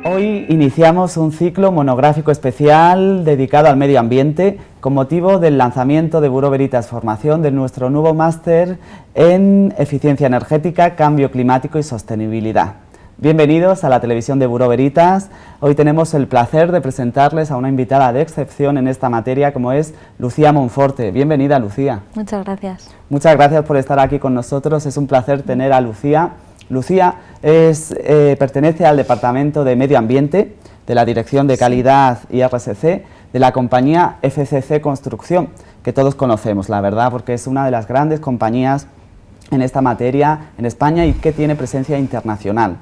Hoy iniciamos un ciclo monográfico especial dedicado al medio ambiente con motivo del lanzamiento de Bureau Veritas Formación de nuestro nuevo máster en Eficiencia Energética, Cambio Climático y Sostenibilidad. Bienvenidos a la televisión de Bureau Veritas. Hoy tenemos el placer de presentarles a una invitada de excepción en esta materia como es Lucía Monforte. Bienvenida, Lucía. Muchas gracias. Muchas gracias por estar aquí con nosotros. Es un placer tener a Lucía. Lucía pertenece al Departamento de Medio Ambiente de la Dirección de Calidad y RSC de la compañía FCC Construcción, que todos conocemos, la verdad, porque es una de las grandes compañías en esta materia en España y que tiene presencia internacional.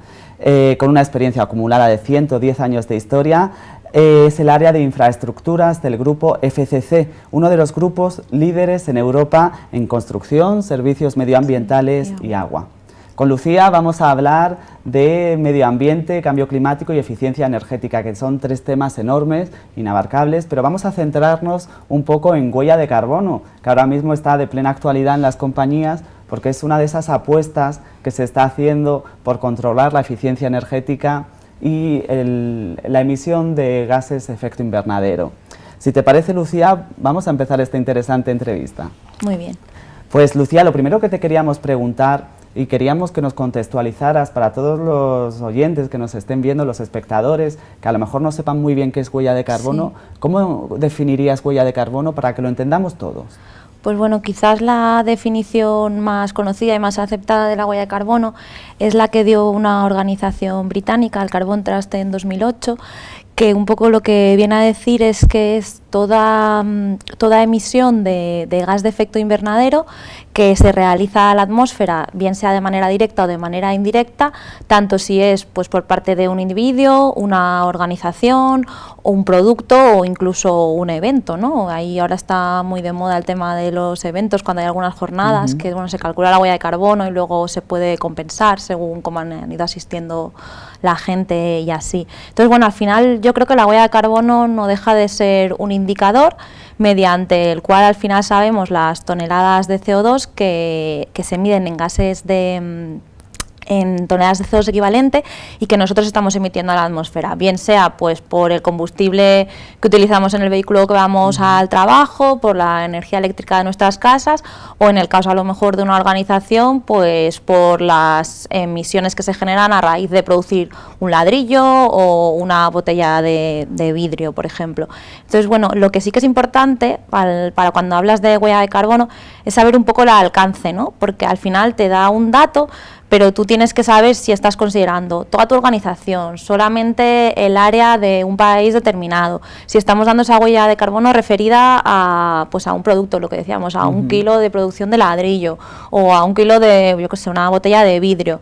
Con una experiencia acumulada de 110 años de historia, es el área de infraestructuras del grupo FCC, uno de los grupos líderes en Europa en construcción, servicios medioambientales y agua. Con Lucía vamos a hablar de medio ambiente, cambio climático y eficiencia energética, que son tres temas enormes, inabarcables, pero vamos a centrarnos un poco en huella de carbono, que ahora mismo está de plena actualidad en las compañías, porque es una de esas apuestas que se está haciendo por controlar la eficiencia energética y la emisión de gases de efecto invernadero. Si te parece, Lucía, vamos a empezar esta interesante entrevista. Muy bien. Pues, Lucía, lo primero que te queríamos preguntar, y queríamos que nos contextualizaras para todos los oyentes que nos estén viendo, los espectadores, que a lo mejor no sepan muy bien qué es huella de carbono. Sí. ¿Cómo definirías huella de carbono para que lo entendamos todos? Pues bueno, quizás la definición más conocida y más aceptada de la huella de carbono es la que dio una organización británica, el Carbon Trust, en 2008, que un poco lo que viene a decir es que es toda emisión de gas de efecto invernadero que se realiza a la atmósfera, bien sea de manera directa o de manera indirecta, tanto si es pues por parte de un individuo, una organización, o un producto o incluso un evento, ¿no? Ahí ahora está muy de moda el tema de los eventos, cuando hay algunas jornadas que bueno, se calcula la huella de carbono y luego se puede compensar según cómo han ido asistiendo la gente y así. Entonces, bueno, al final yo creo que la huella de carbono no deja de ser un indicador mediante el cual al final sabemos las toneladas de CO2 que se miden en gases en toneladas de CO2 equivalente y que nosotros estamos emitiendo a la atmósfera, bien sea pues por el combustible que utilizamos en el vehículo que vamos al trabajo, por la energía eléctrica de nuestras casas o en el caso a lo mejor de una organización pues por las emisiones que se generan a raíz de producir un ladrillo o una botella de vidrio, por ejemplo. Entonces, bueno, lo que sí que es importante para cuando hablas de huella de carbono es saber un poco el alcance, ¿no? Porque al final te da un dato, pero tú tienes que saber si estás considerando toda tu organización, solamente el área de un país determinado, si estamos dando esa huella de carbono referida a un producto, lo que decíamos, a un kilo de producción de ladrillo o a un kilo de, yo qué sé, una botella de vidrio,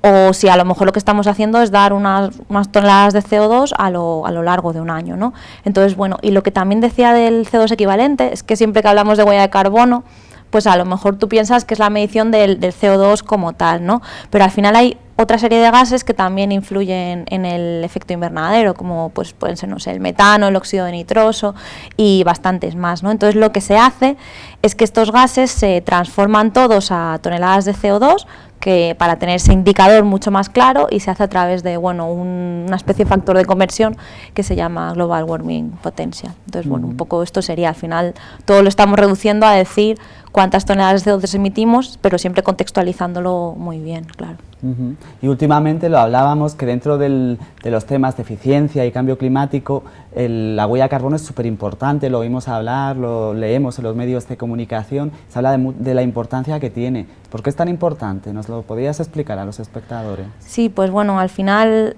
o si a lo mejor lo que estamos haciendo es dar unas toneladas de CO2 a lo largo de un año, ¿no? Entonces, bueno, y lo que también decía del CO2 equivalente es que siempre que hablamos de huella de carbono, pues a lo mejor tú piensas que es la medición del CO2 como tal, ¿no? Pero al final hay otra serie de gases que también influyen en el efecto invernadero, como pues pueden ser, no sé, el metano, el óxido de nitroso y bastantes más, ¿no? Entonces lo que se hace es que estos gases se transforman todos a toneladas de CO2, que para tener ese indicador mucho más claro, y se hace a través de una especie de factor de conversión que se llama Global Warming Potential. Entonces, bueno, un poco esto sería, al final, todo lo estamos reduciendo a decir cuántas toneladas de CO2 emitimos, pero siempre contextualizándolo muy bien, claro. Y últimamente lo hablábamos que dentro de los temas de eficiencia y cambio climático, la huella de carbono es súper importante, lo oímos hablar, lo leemos en los medios de comunicación, se habla de la importancia que tiene. ¿Por qué es tan importante? ¿Nos lo podrías explicar a los espectadores? Sí, pues bueno, al final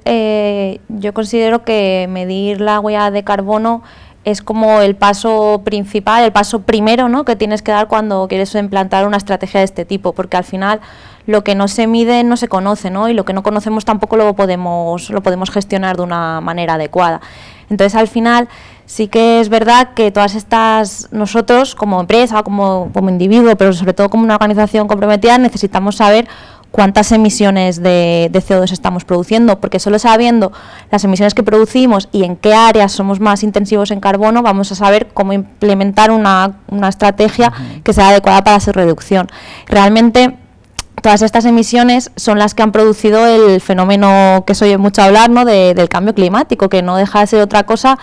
yo considero que medir la huella de carbono es como el paso principal, el paso primero, ¿no?, que tienes que dar cuando quieres implantar una estrategia de este tipo, porque al final lo que no se mide no se conoce, ¿no?, y lo que no conocemos tampoco lo podemos gestionar de una manera adecuada. Entonces, al final, sí que es verdad que todas estas, nosotros como empresa, como individuo, pero sobre todo como una organización comprometida, necesitamos saber cuántas emisiones de CO2 estamos produciendo, porque solo sabiendo las emisiones que producimos y en qué áreas somos más intensivos en carbono, vamos a saber cómo implementar una estrategia que sea adecuada para su reducción. Realmente, todas estas emisiones son las que han producido el fenómeno que se oye mucho hablar, ¿no?, del cambio climático, que no deja de ser otra cosa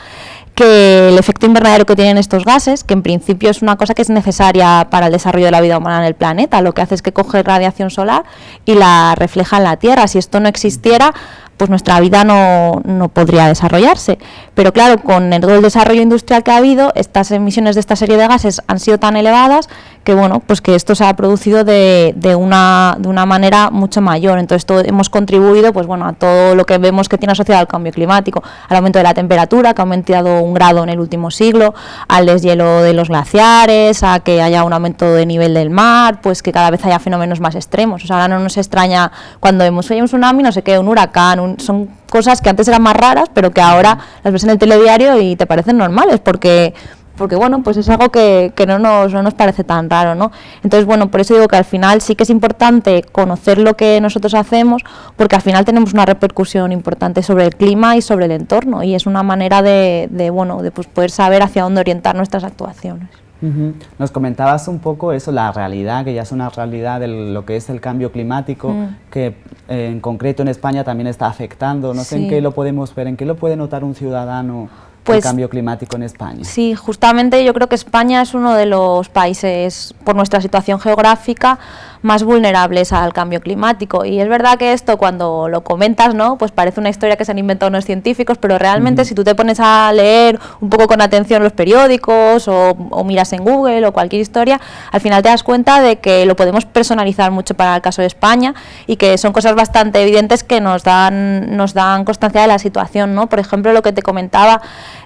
que el efecto invernadero que tienen estos gases, que en principio es una cosa que es necesaria para el desarrollo de la vida humana en el planeta. Lo que hace es que coge radiación solar y la refleja en la Tierra. Si esto no existiera, pues nuestra vida no podría desarrollarse. Pero claro, con todo el desarrollo industrial que ha habido, estas emisiones de esta serie de gases han sido tan elevadas que bueno, pues que esto se ha producido de una manera mucho mayor. Entonces hemos contribuido, pues bueno, a todo lo que vemos que tiene asociado al cambio climático, al aumento de la temperatura, que ha aumentado 1 grado en el último siglo, al deshielo de los glaciares, a que haya un aumento de nivel del mar, pues que cada vez haya fenómenos más extremos. O sea, ahora no nos extraña cuando vemos un tsunami, no sé qué, un huracán, son cosas que antes eran más raras, pero que ahora las ves en el telediario y te parecen normales, porque bueno, pues es algo que no nos parece tan raro, ¿no? Entonces, bueno, por eso digo que al final sí que es importante conocer lo que nosotros hacemos, porque al final tenemos una repercusión importante sobre el clima y sobre el entorno, y es una manera de pues poder saber hacia dónde orientar nuestras actuaciones. Nos comentabas un poco eso, la realidad, que ya es una realidad de lo que es el cambio climático, que en concreto en España también está afectando. No sé en qué lo podemos ver, en qué lo puede notar un ciudadano el cambio climático en España. Sí, justamente yo creo que España es uno de los países, por nuestra situación geográfica, más vulnerables al cambio climático. Y es verdad que esto, cuando lo comentas, ¿no?, pues parece una historia que se han inventado unos científicos, pero realmente si tú te pones a leer un poco con atención los periódicos o miras en Google o cualquier historia, al final te das cuenta de que lo podemos personalizar mucho para el caso de España y que son cosas bastante evidentes que nos dan constancia de la situación, ¿no? Por ejemplo, lo que te comentaba,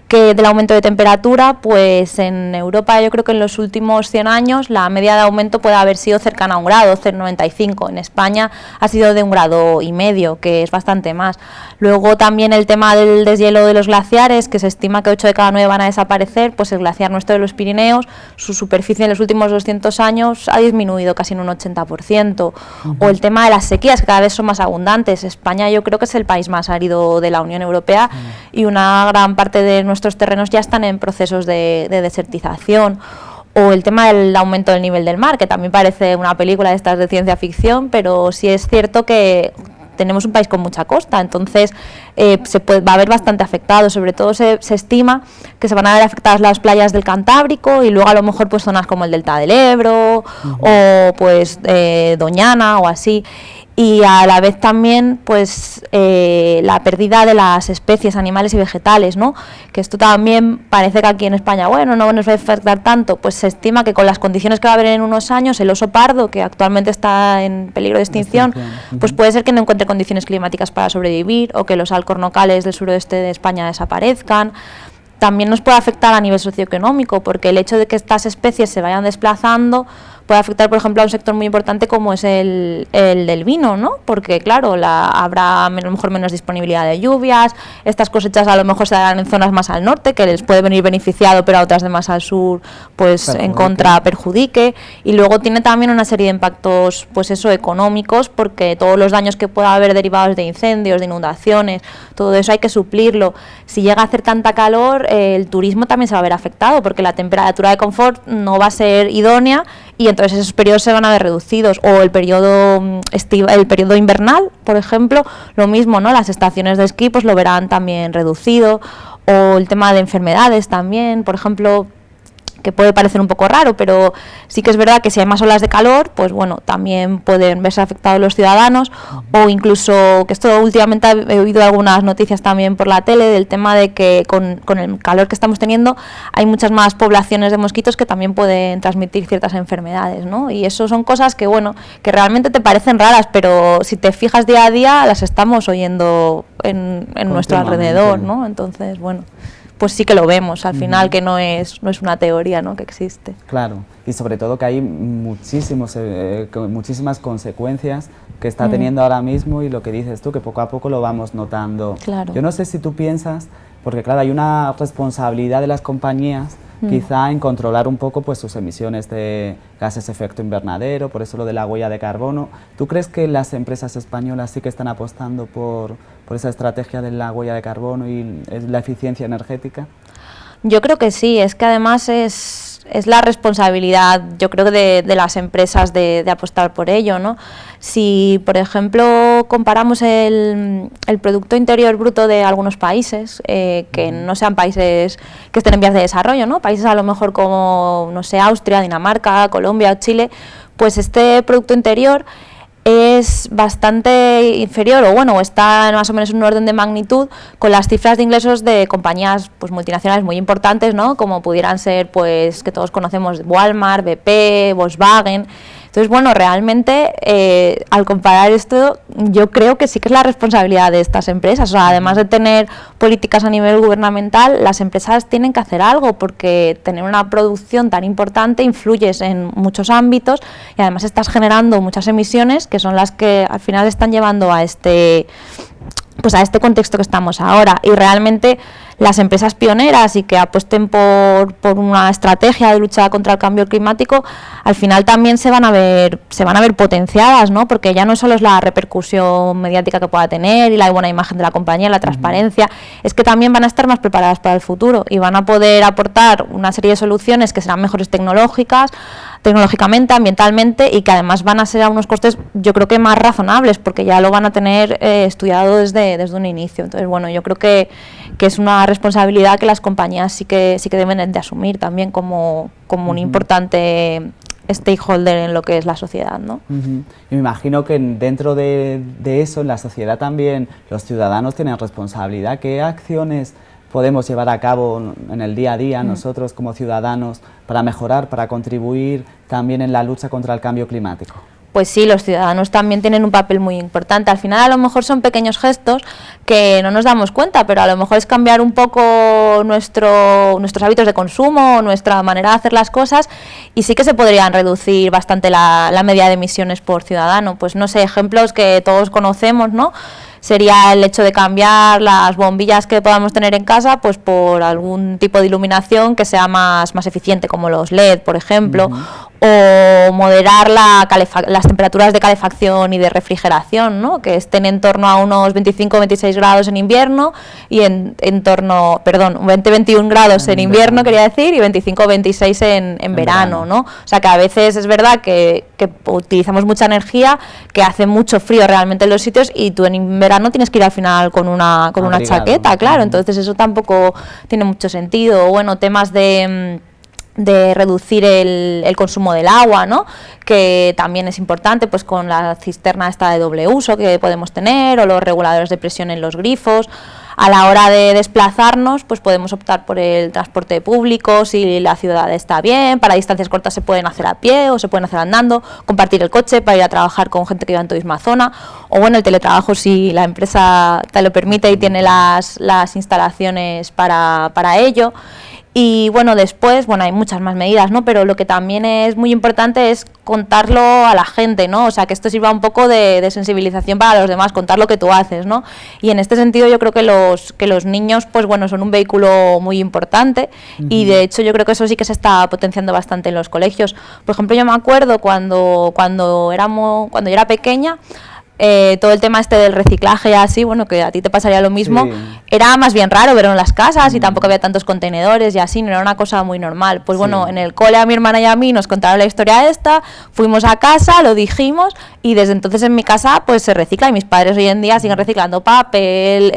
que del aumento de temperatura, pues en Europa yo creo que en los últimos 100 años la media de aumento puede haber sido cercana a 1 grado, 0,95. En España ha sido de 1,5 grados, que es bastante más. Luego también el tema del deshielo de los glaciares, que se estima que 8 de cada 9 van a desaparecer, pues el glaciar nuestro de los Pirineos, su superficie en los últimos 200 años ha disminuido casi en un 80%. O el tema de las sequías, que cada vez son más abundantes. España yo creo que es el país más árido de la Unión Europea y una gran parte de nuestros terrenos ya están en procesos de desertización. O el tema del aumento del nivel del mar, que también parece una película de estas de ciencia ficción, pero sí es cierto que tenemos un país con mucha costa, entonces va a haber bastante afectado. Sobre todo se estima que se van a ver afectadas las playas del Cantábrico y luego a lo mejor pues zonas como el Delta del Ebro o pues Doñana o así. Y a la vez también pues la pérdida de las especies animales y vegetales, ¿no? Que esto también parece que aquí en España, bueno, no nos va a afectar tanto. Pues se estima que con las condiciones que va a haber en unos años, el oso pardo, que actualmente está en peligro de extinción, pues puede ser que no encuentre condiciones climáticas para sobrevivir, o que los alcornocales del suroeste de España desaparezcan. También nos puede afectar a nivel socioeconómico, porque el hecho de que estas especies se vayan desplazando puede afectar, por ejemplo, a un sector muy importante como es el del vino, ¿no? Porque, claro, habrá a lo mejor menos disponibilidad de lluvias, estas cosechas a lo mejor se darán en zonas más al norte, que les puede venir beneficiado, pero a otras de más al sur, pues en contra perjudique. Y luego tiene también una serie de impactos, pues eso, económicos, porque todos los daños que pueda haber derivados de incendios, de inundaciones, todo eso hay que suplirlo. Si llega a hacer tanta calor, el turismo también se va a ver afectado, porque la temperatura de confort no va a ser idónea, y entonces esos periodos se van a ver reducidos. O el periodo invernal, por ejemplo, lo mismo, ¿no? Las estaciones de esquí pues lo verán también reducido. O el tema de enfermedades también, por ejemplo, que puede parecer un poco raro, pero sí que es verdad que si hay más olas de calor, pues bueno, también pueden verse afectados los ciudadanos. O incluso, que esto últimamente he oído algunas noticias también por la tele, del tema de que con el calor que estamos teniendo hay muchas más poblaciones de mosquitos que también pueden transmitir ciertas enfermedades, ¿no? Y eso son cosas que, bueno, que realmente te parecen raras, pero si te fijas día a día las estamos oyendo en nuestro alrededor, ¿no? Entonces, bueno, pues sí que lo vemos al final, que no es una teoría, ¿no?, que existe. Claro, y sobre todo que hay muchísimas consecuencias que está teniendo ahora mismo, y lo que dices tú, que poco a poco lo vamos notando. Claro. Yo no sé si tú piensas, porque claro, hay una responsabilidad de las compañías quizá en controlar un poco pues sus emisiones de gases de efecto invernadero, por eso lo de la huella de carbono. ¿Tú crees que las empresas españolas sí que están apostando por esa estrategia de la huella de carbono y la eficiencia energética? Yo creo que sí, es que además es es la responsabilidad, yo creo, de las empresas de apostar por ello, ¿no? Si, por ejemplo, comparamos el Producto Interior Bruto de algunos países, que no sean países que estén en vías de desarrollo, ¿no? Países a lo mejor como, no sé, Austria, Dinamarca, Colombia o Chile, pues este Producto Interior es bastante inferior, o bueno, está más o menos en un orden de magnitud con las cifras de ingresos de compañías pues multinacionales muy importantes, ¿no? Como pudieran ser, pues, que todos conocemos, Walmart, BP, Volkswagen. Entonces, bueno, realmente al comparar esto, yo creo que sí que es la responsabilidad de estas empresas. O sea, además de tener políticas a nivel gubernamental, las empresas tienen que hacer algo, porque tener una producción tan importante influyes en muchos ámbitos y además estás generando muchas emisiones que son las que al final están llevando a este contexto que estamos ahora. Y realmente las empresas pioneras y que apuesten por una estrategia de lucha contra el cambio climático, al final también se van a ver potenciadas, ¿no? Porque ya no solo es la repercusión mediática que pueda tener y la buena imagen de la compañía, la transparencia, es que también van a estar más preparadas para el futuro y van a poder aportar una serie de soluciones que serán mejores tecnológicamente, ambientalmente, y que además van a ser a unos costes, yo creo que más razonables, porque ya lo van a tener estudiado desde un inicio. Entonces, bueno, yo creo que es una responsabilidad que las compañías sí que deben de asumir también como un importante stakeholder en lo que es la sociedad, ¿no? Y me imagino que dentro de eso, en la sociedad también, los ciudadanos tienen responsabilidad. ¿Qué acciones podemos llevar a cabo en el día a día nosotros como ciudadanos para mejorar, para contribuir también en la lucha contra el cambio climático? Pues sí, los ciudadanos también tienen un papel muy importante. Al final a lo mejor son pequeños gestos que no nos damos cuenta, pero a lo mejor es cambiar un poco nuestros hábitos de consumo, nuestra manera de hacer las cosas, y sí que se podrían reducir bastante la media de emisiones por ciudadano. Pues no sé, ejemplos que todos conocemos, ¿no? Sería el hecho de cambiar las bombillas que podamos tener en casa pues por algún tipo de iluminación que sea más eficiente, como los LED, por ejemplo, o moderar las temperaturas de calefacción y de refrigeración, ¿no? Que estén en torno a unos 25-26 grados en invierno y 20-21 grados en invierno, quería decir, y 25-26 en verano, ¿no? O sea, que a veces es verdad que utilizamos mucha energía, que hace mucho frío realmente en los sitios, y tú en verano tienes que ir al final con una chaqueta, claro, entonces eso tampoco tiene mucho sentido. Bueno, temas de reducir el consumo del agua, ¿no? Que también es importante, pues con la cisterna esta de doble uso que podemos tener, o los reguladores de presión en los grifos. A la hora de desplazarnos, pues podemos optar por el transporte público si la ciudad está bien. Para distancias cortas se pueden hacer a pie o se pueden hacer andando, compartir el coche para ir a trabajar con gente que viva en tu misma zona, o bueno, el teletrabajo si la empresa te lo permite y tiene las instalaciones para ello. Y bueno, después, bueno, hay muchas más medidas, ¿no? Pero lo que también es muy importante es contarlo a la gente, ¿no? O sea, que esto sirva un poco de sensibilización para los demás, contar lo que tú haces, ¿no? Y en este sentido yo creo que los niños, pues bueno, son un vehículo muy importante, y de hecho yo creo que eso sí que se está potenciando bastante en los colegios. Por ejemplo, yo me acuerdo cuando yo era pequeña, todo el tema este del reciclaje así, bueno, que a ti te pasaría lo mismo, era más bien raro verlo en las casas y tampoco había tantos contenedores y así, no era una cosa muy normal. Pues bueno, en el cole a mi hermana y a mí nos contaron la historia esta, fuimos a casa, lo dijimos, y desde entonces en mi casa pues se recicla, y mis padres hoy en día siguen reciclando papel,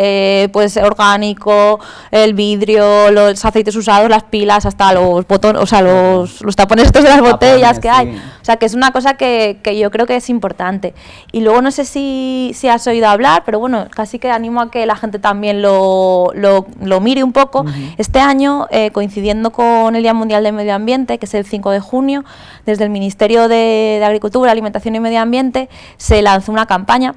pues orgánico, el vidrio, los aceites usados, las pilas, hasta los botones, o sea, los tapones estos de las botellas que hay. O sea, que es una cosa que yo creo que es importante. Y luego no sé si has oído hablar, pero bueno, casi que animo a que la gente también lo mire un poco. Este año, coincidiendo con el Día Mundial del Medio Ambiente, que es el 5 de junio, desde el Ministerio de Agricultura, Alimentación y Medio Ambiente se lanzó una campaña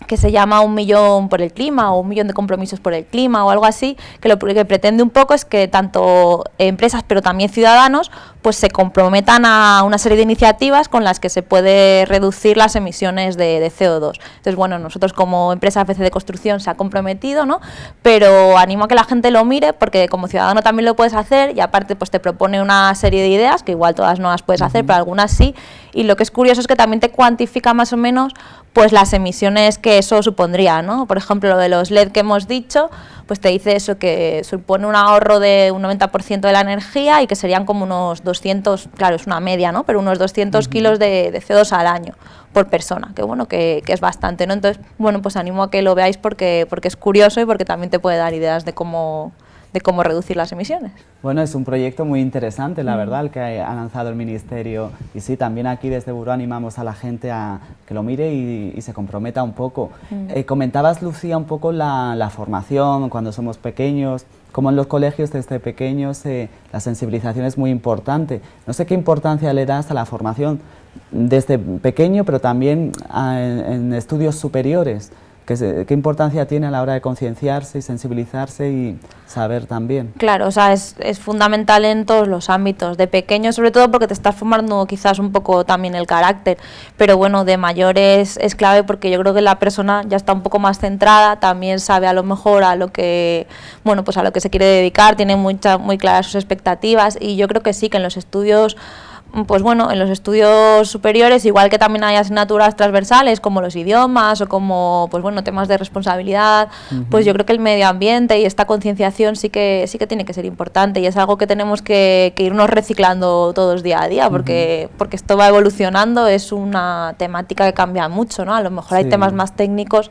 que se llama 1 millón por el clima, o 1 millón de compromisos por el clima, o algo así, que lo que pretende un poco es que tanto empresas pero también ciudadanos pues se comprometan a una serie de iniciativas con las que se puede reducir las emisiones de CO2. Entonces, bueno, nosotros como empresa FC de Construcción se ha comprometido, ¿no? Pero animo a que la gente lo mire, porque como ciudadano también lo puedes hacer, y aparte pues te propone una serie de ideas, que igual todas no las puedes hacer, pero algunas sí, y lo que es curioso es que también te cuantifica más o menos pues las emisiones que eso supondría, ¿no? Por ejemplo, lo de los LED que hemos dicho, pues te dice eso, que supone un ahorro de un 90% de la energía y que serían como unos 200, claro, es una media, ¿no? Pero unos 200 kilos de CO2 al año por persona, que bueno, que es bastante, ¿no? Entonces, bueno, pues animo a que lo veáis porque es curioso y porque también te puede dar ideas de cómo reducir las emisiones. Bueno, es un proyecto muy interesante, la verdad, el que ha lanzado el Ministerio. Y sí, también aquí desde Buró animamos a la gente a que lo mire y se comprometa un poco. Comentabas, Lucía, un poco la formación cuando somos pequeños, como en los colegios desde pequeños la sensibilización es muy importante. No sé qué importancia le das a la formación desde pequeño, pero también en estudios superiores. ¿Qué importancia tiene a la hora de concienciarse y sensibilizarse y saber también? Claro, o sea, es fundamental en todos los ámbitos, de pequeño sobre todo porque te estás formando quizás un poco también el carácter, pero bueno, de mayor es clave porque yo creo que la persona ya está un poco más centrada, también sabe a lo mejor a lo que, bueno, pues a lo que se quiere dedicar, tiene muy claras sus expectativas y yo creo que sí, que en los estudios, pues bueno, en los estudios superiores, igual que también hay asignaturas transversales como los idiomas o como, pues bueno, temas de responsabilidad, pues yo creo que el medio ambiente y esta concienciación sí que tiene que ser importante y es algo que tenemos que irnos reciclando todos día a día porque esto va evolucionando, es una temática que cambia mucho, ¿no? A lo mejor hay temas más técnicos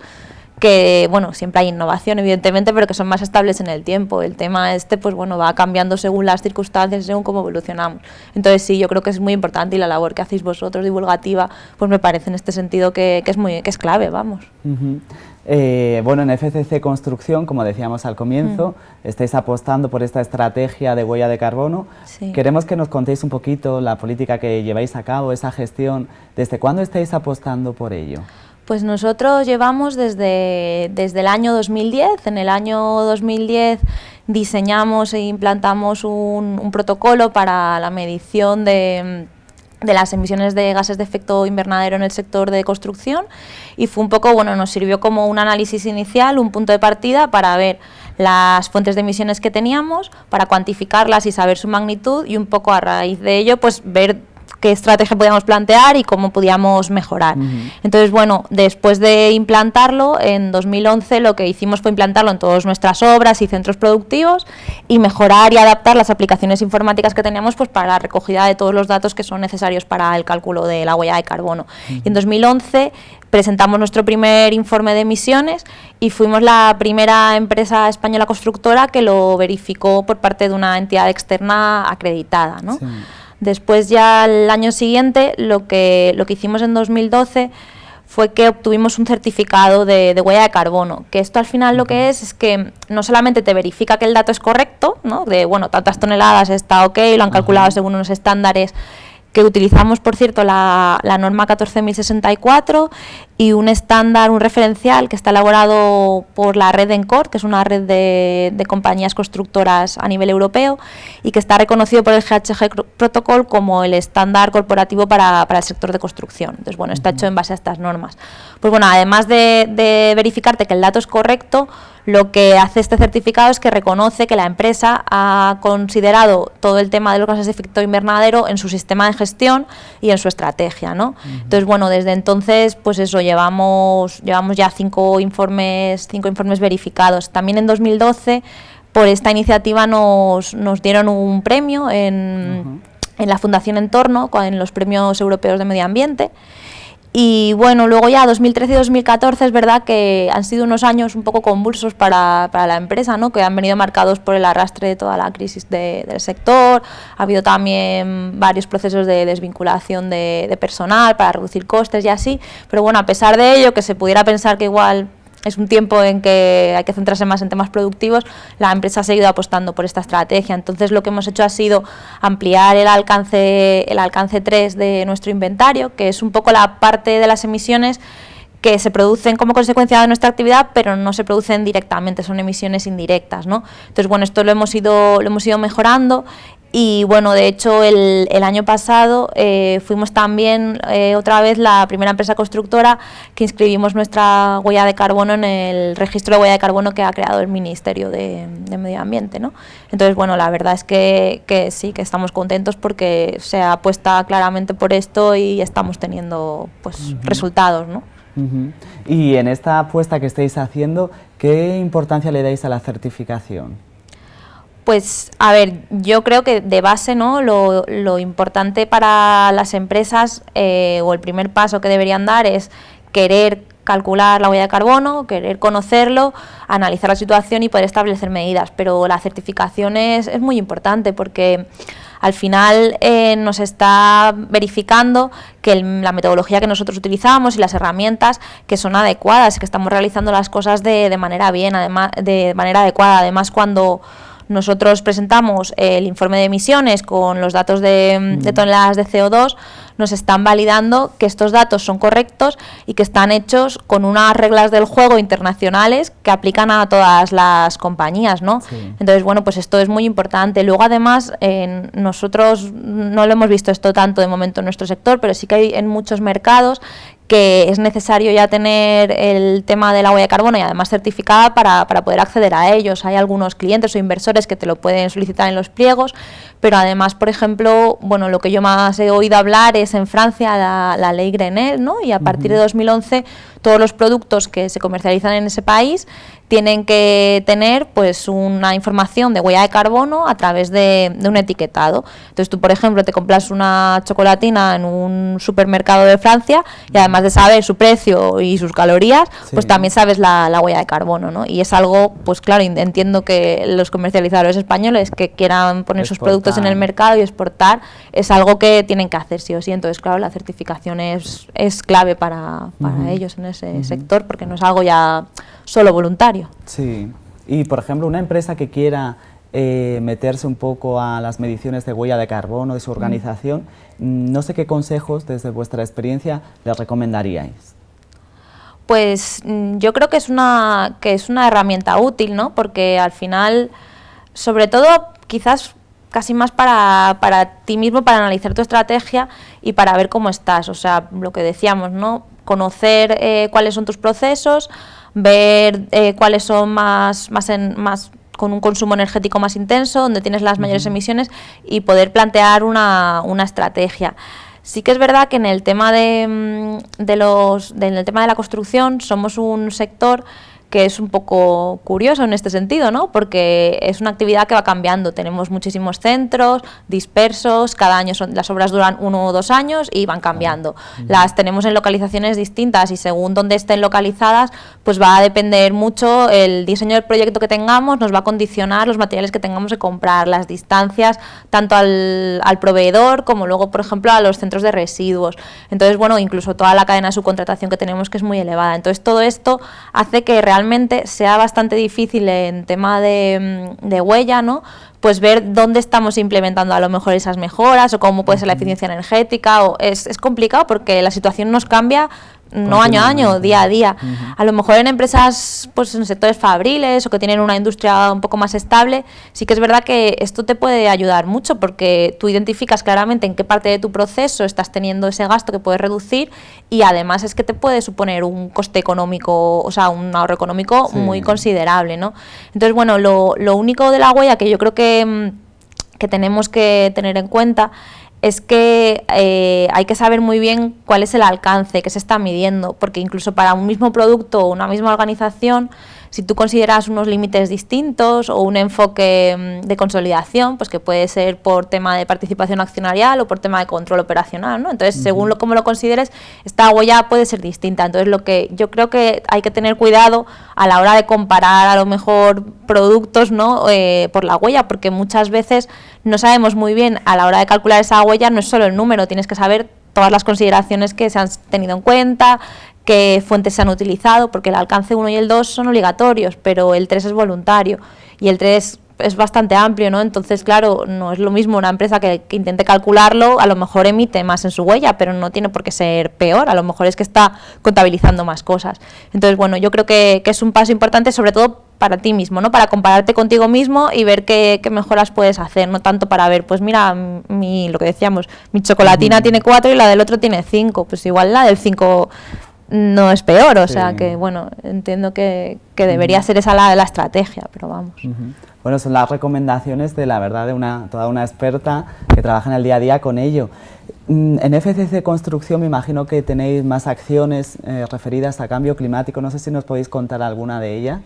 que, bueno, siempre hay innovación, evidentemente, pero que son más estables en el tiempo. El tema pues bueno, va cambiando según las circunstancias, según cómo evolucionamos. Entonces, sí, yo creo que es muy importante y la labor que hacéis vosotros, divulgativa, pues me parece en este sentido que es clave, vamos. Bueno, en FCC Construcción, como decíamos al comienzo, estáis apostando por esta estrategia de huella de carbono. Sí. Queremos que nos contéis un poquito la política que lleváis a cabo, esa gestión. ¿Desde cuándo estáis apostando por ello? Pues nosotros llevamos desde el año 2010. En el año 2010 diseñamos e implantamos un protocolo para la medición de las emisiones de gases de efecto invernadero en el sector de construcción y fue un poco, bueno, nos sirvió como un análisis inicial, un punto de partida para ver las fuentes de emisiones que teníamos, para cuantificarlas y saber su magnitud y un poco a raíz de ello, pues ver qué estrategia podíamos plantear y cómo podíamos mejorar. Entonces, bueno, después de implantarlo, en 2011 lo que hicimos fue implantarlo en todas nuestras obras y centros productivos y mejorar y adaptar las aplicaciones informáticas que teníamos pues para la recogida de todos los datos que son necesarios para el cálculo de la huella de carbono. Y en 2011 presentamos nuestro primer informe de emisiones y fuimos la primera empresa española constructora que lo verificó por parte de una entidad externa acreditada, ¿no? Sí. Después ya el año siguiente lo que hicimos en 2012 fue que obtuvimos un certificado de huella de carbono, que esto al final lo que es que no solamente te verifica que el dato es correcto, ¿no? De bueno, tantas toneladas está ok, lo han calculado según unos estándares que utilizamos, por cierto, la norma 14.064 y un estándar, un referencial que está elaborado por la red ENCOR, que es una red de compañías constructoras a nivel europeo y que está reconocido por el GHG Protocol como el estándar corporativo para el sector de construcción. Entonces, bueno, está hecho en base a estas normas. Pues bueno, además de verificarte que el dato es correcto, lo que hace este certificado es que reconoce que la empresa ha considerado todo el tema de los gases de efecto invernadero en su sistema de gestión y en su estrategia, ¿no? Entonces, bueno, desde entonces, pues eso, llevamos ya 5 informes verificados. También en 2012, por esta iniciativa nos dieron un premio en la Fundación Entorno, en los Premios Europeos de Medio Ambiente. Y bueno, luego ya 2013 y 2014 es verdad que han sido unos años un poco convulsos para la empresa, ¿no? Que han venido marcados por el arrastre de toda la crisis del sector. Ha habido también varios procesos de desvinculación de personal para reducir costes y así, pero bueno, a pesar de ello, que se pudiera pensar que igual es un tiempo en que hay que centrarse más en temas productivos, la empresa ha seguido apostando por esta estrategia. Entonces lo que hemos hecho ha sido ampliar el alcance 3 de nuestro inventario, que es un poco la parte de las emisiones que se producen como consecuencia de nuestra actividad, pero no se producen directamente, son emisiones indirectas, ¿no? Entonces, bueno, esto lo hemos ido mejorando. Y bueno, de hecho el año pasado fuimos también otra vez la primera empresa constructora que inscribimos nuestra huella de carbono en el registro de huella de carbono que ha creado el Ministerio de Medio Ambiente, ¿no? Entonces, bueno, la verdad es que sí, que estamos contentos porque se apuesta claramente por esto y estamos teniendo pues resultados, ¿no? Y en esta apuesta que estáis haciendo, ¿qué importancia le dais a la certificación? Pues, a ver, yo creo que de base, ¿no?, lo importante para las empresas, o el primer paso que deberían dar es querer calcular la huella de carbono, querer conocerlo, analizar la situación y poder establecer medidas. Pero la certificación es muy importante porque al final nos está verificando que la metodología que nosotros utilizamos y las herramientas que son adecuadas, que estamos realizando las cosas de manera bien, además de manera adecuada. Además, cuando nosotros presentamos el informe de emisiones con los datos de toneladas de CO2, nos están validando que estos datos son correctos y que están hechos con unas reglas del juego internacionales que aplican a todas las compañías, ¿no? Sí. Entonces, bueno, pues esto es muy importante. Luego, además, nosotros no lo hemos visto esto tanto de momento en nuestro sector, pero sí que hay en muchos mercados que es necesario ya tener el tema de la huella de carbono y además certificada para poder acceder a ellos. Hay algunos clientes o inversores que te lo pueden solicitar en los pliegos, pero además, por ejemplo, bueno, lo que yo más he oído hablar es en Francia la ley Grenelle, ¿no? Y a partir de 2011 todos los productos que se comercializan en ese país tienen que tener pues una información de huella de carbono a través de un etiquetado. Entonces tú, por ejemplo, te compras una chocolatina en un supermercado de Francia y además de saber su precio y sus calorías, pues también sabes la huella de carbono, ¿no? Y es algo, pues claro, entiendo que los comercializadores españoles que quieran poner sus productos en el mercado y exportar, es algo que tienen que hacer sí o sí. Entonces, claro, la certificación es clave para ellos en ese sector, porque no es algo ya solo voluntario. Sí, y por ejemplo, una empresa que quiera meterse un poco a las mediciones de huella de carbono de su organización, no sé qué consejos desde vuestra experiencia les recomendaríais. Pues yo creo que es una herramienta útil, ¿no? Porque al final, sobre todo, quizás casi más para ti mismo, para analizar tu estrategia y para ver cómo estás. O sea, lo que decíamos, ¿no? Conocer cuáles son tus procesos, ver cuáles son más con un consumo energético más intenso, donde tienes las mayores emisiones, y poder plantear una estrategia. Sí que es verdad que en el tema en el tema de la construcción somos un sector que es un poco curioso en este sentido, ¿no? Porque es una actividad que va cambiando. Tenemos muchísimos centros dispersos, cada año las obras duran 1 o 2 años y van cambiando. Las tenemos en localizaciones distintas y según dónde estén localizadas, pues va a depender mucho el diseño del proyecto que tengamos, nos va a condicionar los materiales que tengamos que comprar, las distancias, tanto al proveedor como luego, por ejemplo, a los centros de residuos. Entonces, bueno, incluso toda la cadena de subcontratación que tenemos, que es muy elevada. Entonces, todo esto hace que realmente sea bastante difícil en tema de huella, ¿no? Pues ver dónde estamos implementando a lo mejor esas mejoras o cómo puede ser la eficiencia energética. Es complicado porque la situación nos cambia no año a año, día a día. A lo mejor en empresas, pues en sectores fabriles o que tienen una industria un poco más estable, sí que es verdad que esto te puede ayudar mucho porque tú identificas claramente en qué parte de tu proceso estás teniendo ese gasto que puedes reducir, y además es que te puede suponer un coste económico, o sea, un ahorro económico muy considerable, ¿no? Entonces, bueno, lo único de la huella que yo creo que tenemos que tener en cuenta es que hay que saber muy bien cuál es el alcance que se está midiendo, porque incluso para un mismo producto o una misma organización, si tú consideras unos límites distintos o un enfoque de consolidación, pues que puede ser por tema de participación accionarial o por tema de control operacional, ¿no? Entonces, según cómo lo consideres, esta huella puede ser distinta. Entonces, lo que yo creo que hay que tener cuidado a la hora de comparar a lo mejor productos, ¿no? Por la huella, porque muchas veces no sabemos muy bien a la hora de calcular esa huella, no es solo el número, tienes que saber todas las consideraciones que se han tenido en cuenta, qué fuentes se han utilizado, porque el alcance 1 y el 2 son obligatorios, pero el 3 es voluntario y el 3 es bastante amplio, ¿no? Entonces, claro, no es lo mismo una empresa que intente calcularlo, a lo mejor emite más en su huella, pero no tiene por qué ser peor, a lo mejor es que está contabilizando más cosas. Entonces, bueno, yo creo que es un paso importante, sobre todo para ti mismo, ¿no? Para compararte contigo mismo y ver qué mejoras puedes hacer, no tanto para ver, pues mira, lo que decíamos, mi chocolatina tiene 4 y la del otro tiene 5, pues igual la del 5 no es peor, o sea que, bueno, entiendo que debería ser esa la estrategia, pero vamos. Bueno, son las recomendaciones de la verdad de toda una experta que trabaja en el día a día con ello. En FCC Construcción me imagino que tenéis más acciones referidas a cambio climático, no sé si nos podéis contar alguna de ellas.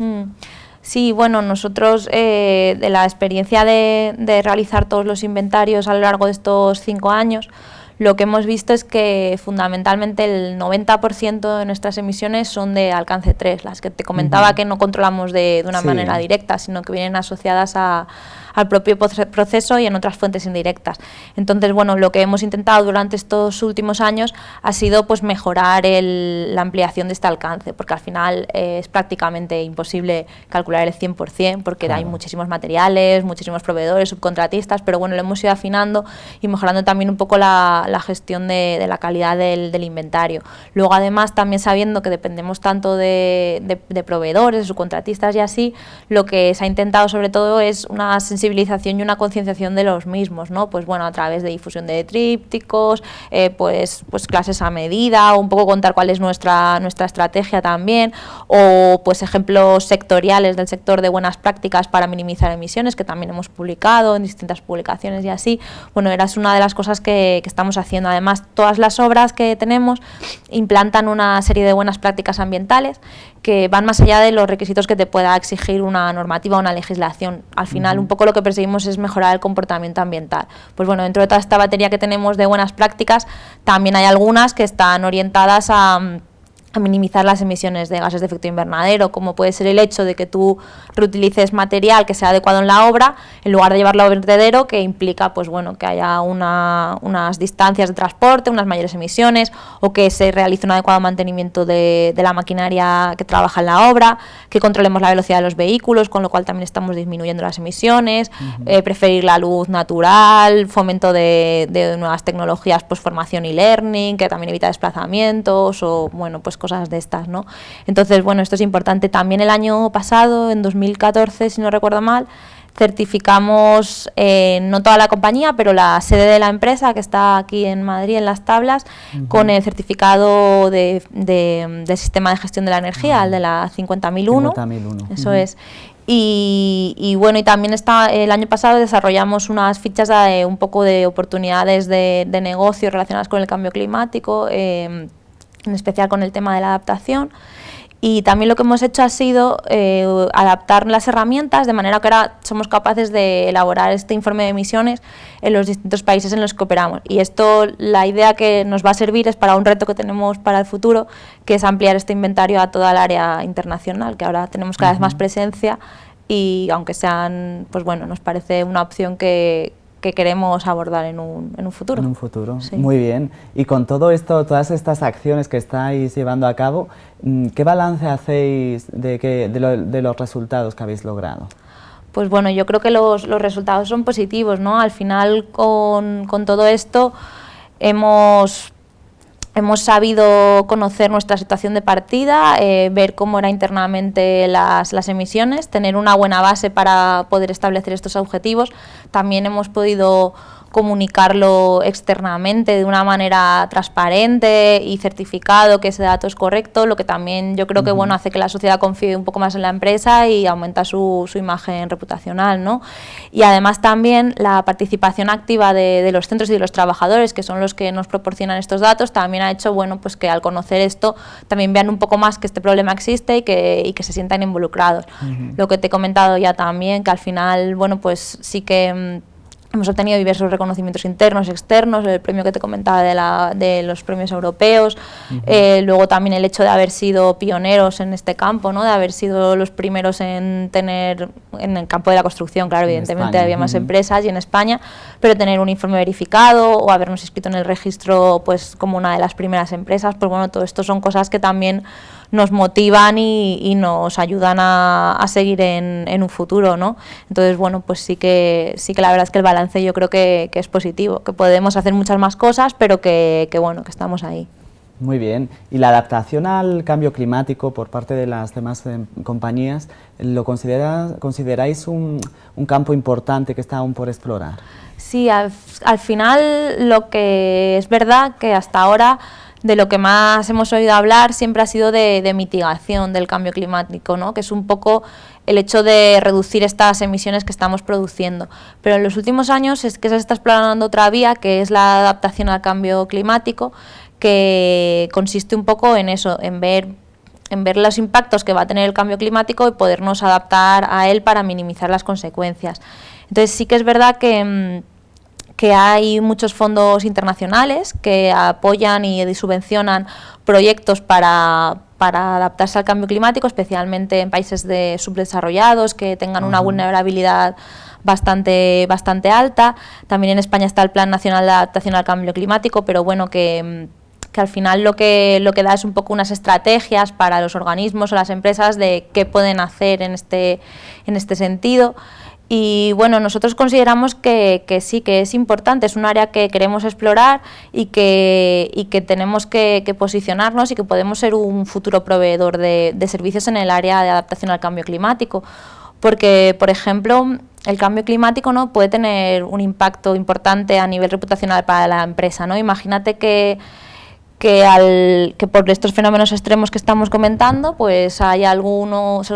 Sí, bueno, nosotros de la experiencia de realizar todos los inventarios a lo largo de estos 5 años, lo que hemos visto es que fundamentalmente el 90% de nuestras emisiones son de alcance 3, las que te comentaba que no controlamos de una manera directa, sino que vienen asociadas al propio proceso y en otras fuentes indirectas. Entonces, bueno, lo que hemos intentado durante estos últimos años ha sido pues mejorar la ampliación de este alcance, porque al final es prácticamente imposible calcular el 100%, porque hay muchísimos materiales, muchísimos proveedores, subcontratistas, pero bueno, lo hemos ido afinando y mejorando también un poco la gestión de la calidad del inventario. Luego, además, también sabiendo que dependemos tanto de proveedores, de subcontratistas y así, lo que se ha intentado sobre todo es una sensibilización y una concienciación de los mismos, ¿no? Pues bueno, a través de difusión de trípticos, pues clases a medida, o un poco contar cuál es nuestra estrategia también, o pues ejemplos sectoriales del sector de buenas prácticas para minimizar emisiones, que también hemos publicado en distintas publicaciones y así. Bueno, es una de las cosas que estamos haciendo. Además, todas las obras que tenemos implantan una serie de buenas prácticas ambientales que van más allá de los requisitos que te pueda exigir una normativa o una legislación. Al final, un poco lo que perseguimos es mejorar el comportamiento ambiental. Pues bueno, dentro de toda esta batería que tenemos de buenas prácticas, también hay algunas que están orientadas a minimizar las emisiones de gases de efecto invernadero, como puede ser el hecho de que tú reutilices material que sea adecuado en la obra, en lugar de llevarlo a vertedero, que implica pues bueno, que haya unas distancias de transporte, unas mayores emisiones, o que se realice un adecuado mantenimiento de la maquinaria que trabaja en la obra, que controlemos la velocidad de los vehículos, con lo cual también estamos disminuyendo las emisiones, preferir la luz natural, fomento de nuevas tecnologías, pues formación y learning, que también evita desplazamientos, o bueno, pues cosas de estas, ¿no? Entonces, bueno, esto es importante. También el año pasado, en 2014, si no recuerdo mal, certificamos no toda la compañía, pero la sede de la empresa, que está aquí en Madrid, en Las Tablas, con el certificado del sistema de gestión de la energía, el de la 50001. Eso es. Y bueno, y también el año pasado desarrollamos unas fichas de un poco de oportunidades de negocio relacionadas con el cambio climático, en especial con el tema de la adaptación. Y también lo que hemos hecho ha sido adaptar las herramientas de manera que ahora somos capaces de elaborar este informe de emisiones en los distintos países en los que operamos. Y esto, la idea que nos va a servir es para un reto que tenemos para el futuro, que es ampliar este inventario a toda el área internacional, que ahora tenemos cada vez más presencia, y aunque sean, pues bueno, nos parece una opción que queremos abordar en un futuro. En un futuro, sí. Muy bien. Y con todo esto, todas estas acciones que estáis llevando a cabo, ¿qué balance hacéis de los resultados que habéis logrado? Pues bueno, yo creo que los resultados son positivos, ¿no? Al final, con todo esto, hemos sabido conocer nuestra situación de partida, ver cómo era internamente las emisiones, tener una buena base para poder establecer estos objetivos. También hemos podido comunicarlo externamente de una manera transparente y certificado que ese dato es correcto, lo que también yo creo que bueno, hace que la sociedad confíe un poco más en la empresa y aumenta su imagen reputacional, ¿no? Y además también la participación activa de los centros y de los trabajadores, que son los que nos proporcionan estos datos, también ha hecho bueno, pues que al conocer esto también vean un poco más que este problema existe y que se sientan involucrados. Lo que te he comentado ya también, que al final bueno, pues sí que hemos obtenido diversos reconocimientos internos y externos, el premio que te comentaba de los premios europeos, luego también el hecho de haber sido pioneros en este campo, ¿no? De haber sido los primeros en tener, en el campo de la construcción, claro, evidentemente había más empresas y en España, pero tener un informe verificado o habernos inscrito en el registro pues como una de las primeras empresas, pues bueno, todo esto son cosas que también nos motivan y nos ayudan a seguir en un futuro, ¿no? Entonces, bueno, pues sí que la verdad es que el balance yo creo que es positivo, que podemos hacer muchas más cosas, pero que bueno, que estamos ahí. Muy bien. ¿Y la adaptación al cambio climático por parte de las demás compañías, lo consideráis un campo importante que está aún por explorar? Sí, al final lo que es verdad que hasta ahora de lo que más hemos oído hablar siempre ha sido de mitigación del cambio climático, ¿no? Que es un poco el hecho de reducir estas emisiones que estamos produciendo. Pero en los últimos años es que se está explorando otra vía, que es la adaptación al cambio climático, que consiste un poco en eso, en ver los impactos que va a tener el cambio climático y podernos adaptar a él para minimizar las consecuencias. Entonces sí que es verdad que hay muchos fondos internacionales que apoyan y subvencionan proyectos para adaptarse al cambio climático, especialmente en países subdesarrollados que tengan una vulnerabilidad bastante alta. También en España está el Plan Nacional de Adaptación al Cambio Climático, pero bueno, que al final lo que da es un poco unas estrategias para los organismos o las empresas de qué pueden hacer en este sentido. Y bueno, nosotros consideramos que sí, que es importante, es un área que queremos explorar y que tenemos que posicionarnos y que podemos ser un futuro proveedor de servicios en el área de adaptación al cambio climático. Porque, por ejemplo, el cambio climático, ¿no?, puede tener un impacto importante a nivel reputacional para la empresa, ¿no? Imagínate que por estos fenómenos extremos que estamos comentando, pues se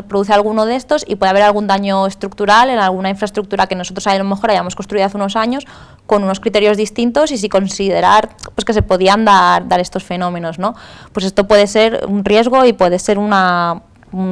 produce alguno de estos y puede haber algún daño estructural en alguna infraestructura que nosotros a lo mejor hayamos construido hace unos años con unos criterios distintos y sin considerar pues que se podían dar estos fenómenos, ¿no? Pues esto puede ser un riesgo y puede ser un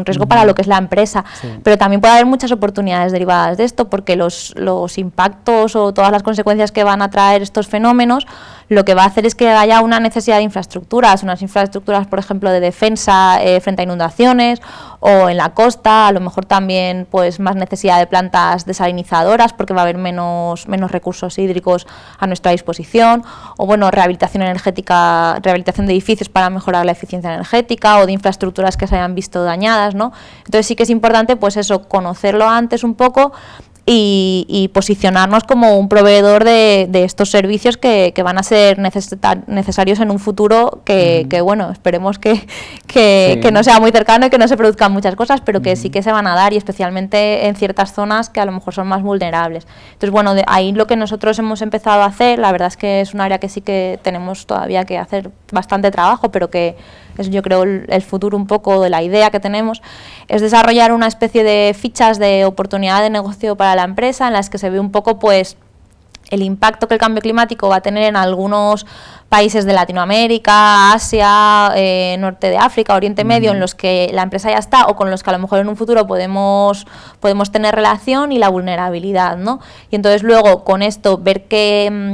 riesgo para lo que es la empresa, pero también puede haber muchas oportunidades derivadas de esto, porque los impactos o todas las consecuencias que van a traer estos fenómenos lo que va a hacer es que haya una necesidad de infraestructuras, unas infraestructuras, por ejemplo, de defensa frente a inundaciones, o en la costa, a lo mejor también pues más necesidad de plantas desalinizadoras, porque va a haber menos recursos hídricos a nuestra disposición, o bueno, rehabilitación energética, rehabilitación de edificios para mejorar la eficiencia energética, o de infraestructuras que se hayan visto dañadas, ¿no? Entonces sí que es importante, pues eso, conocerlo antes un poco y posicionarnos como un proveedor de estos servicios que van a ser necesarios en un futuro que bueno, esperemos que no sea muy cercano y que no se produzcan muchas cosas, pero que sí que se van a dar, y especialmente en ciertas zonas que a lo mejor son más vulnerables. Entonces, bueno, ahí lo que nosotros hemos empezado a hacer, la verdad es que es un área que sí que tenemos todavía que hacer bastante trabajo, pero que es, yo creo, el futuro un poco de la idea que tenemos, es desarrollar una especie de fichas de oportunidad de negocio para la empresa, en las que se ve un poco pues el impacto que el cambio climático va a tener en algunos países de Latinoamérica, Asia, norte de África, Oriente Medio, en los que la empresa ya está o con los que a lo mejor en un futuro podemos tener relación, y la vulnerabilidad, ¿no? Y entonces luego con esto ver qué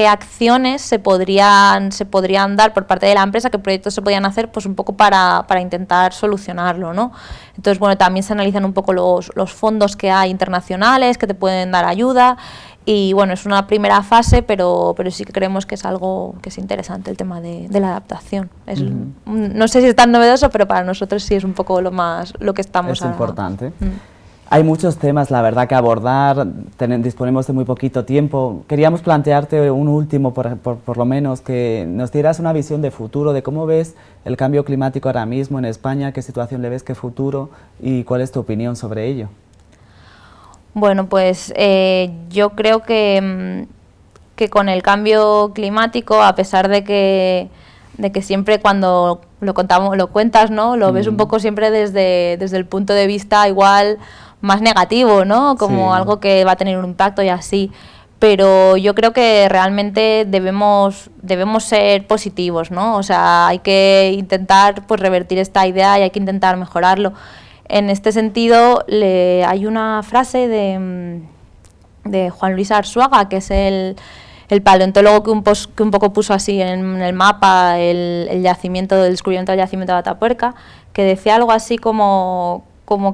acciones se podrían dar por parte de la empresa, qué proyectos se podían hacer, pues un poco para intentar solucionarlo, ¿no? Entonces, bueno, también se analizan un poco los fondos que hay internacionales que te pueden dar ayuda, y bueno, es una primera fase, pero sí que creemos que es algo que es interesante, el tema de la adaptación. No sé si es tan novedoso, pero para nosotros sí es un poco lo que estamos ahora. Es importante. Hay muchos temas, la verdad, que abordar, disponemos de muy poquito tiempo. Queríamos plantearte un último, por lo menos, que nos dieras una visión de futuro, de cómo ves el cambio climático ahora mismo en España, qué situación le ves, qué futuro, y cuál es tu opinión sobre ello. Bueno, pues yo creo que con el cambio climático, a pesar de que siempre cuando lo cuentas, ¿no?, lo ves un poco siempre desde el punto de vista igual más negativo, ¿no?, como algo que va a tener un impacto y así, pero yo creo que realmente debemos ser positivos, ¿no? O sea, hay que intentar pues revertir esta idea y hay que intentar mejorarlo. En este sentido, hay una frase de Juan Luis Arzuaga, que es el paleontólogo que un poco puso así en el mapa el descubrimiento del yacimiento de Atapuerca, que decía algo así como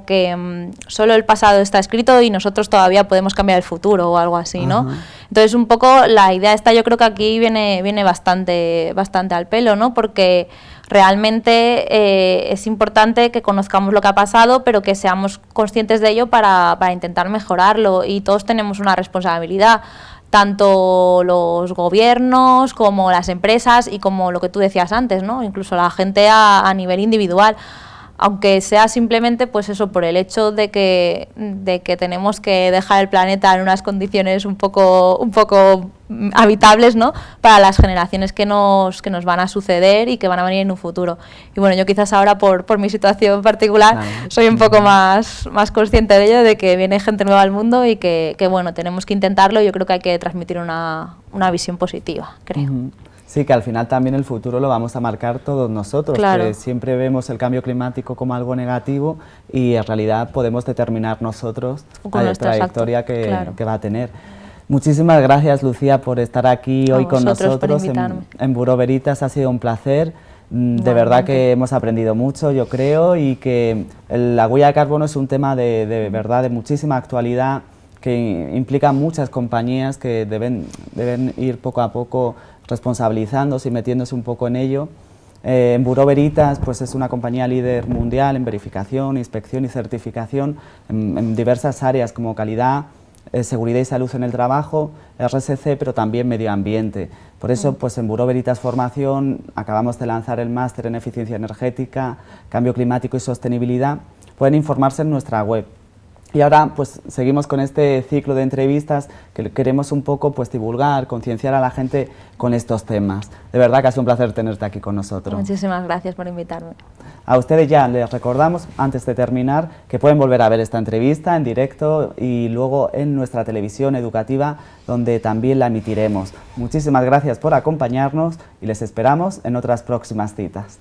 que solo el pasado está escrito y nosotros todavía podemos cambiar el futuro, o algo así, ¿no? Entonces, un poco la idea esta, yo creo que aquí viene bastante al pelo, ¿no? Porque realmente es importante que conozcamos lo que ha pasado, pero que seamos conscientes de ello para intentar mejorarlo, y todos tenemos una responsabilidad, tanto los gobiernos como las empresas y como lo que tú decías antes, ¿no?, incluso la gente a nivel individual. aunque sea simplemente pues eso, por el hecho de que tenemos que dejar el planeta en unas condiciones un poco habitables, ¿no?, para las generaciones que nos van a suceder y que van a venir en un futuro. Y bueno, yo quizás ahora por mi situación particular soy un poco más consciente de ello, de que viene gente nueva al mundo y que bueno, tenemos que intentarlo. Yo creo que hay que transmitir una visión positiva, creo. Sí, que al final también el futuro lo vamos a marcar todos nosotros, claro, que siempre vemos el cambio climático como algo negativo y en realidad podemos determinar nosotros la trayectoria que va a tener. Muchísimas gracias, Lucía, por estar aquí hoy con nosotros en Buró Veritas. Ha sido un placer. De verdad que hemos aprendido mucho, yo creo, y que la huella de carbono es un tema de verdad de muchísima actualidad, que implica muchas compañías que deben ir poco a poco responsabilizándose y metiéndose un poco en ello. En Buró Veritas pues es una compañía líder mundial en verificación, inspección y certificación en diversas áreas como calidad, seguridad y salud en el trabajo, RSC, pero también medio ambiente. Por eso pues en Buró Veritas Formación acabamos de lanzar el máster en eficiencia energética, cambio climático y sostenibilidad. Pueden informarse en nuestra web. Y ahora pues seguimos con este ciclo de entrevistas que queremos un poco pues divulgar, concienciar a la gente con estos temas. De verdad que ha sido un placer tenerte aquí con nosotros. Muchísimas gracias por invitarme. A ustedes ya les recordamos, antes de terminar, que pueden volver a ver esta entrevista en directo y luego en nuestra televisión educativa, donde también la emitiremos. Muchísimas gracias por acompañarnos y les esperamos en otras próximas citas.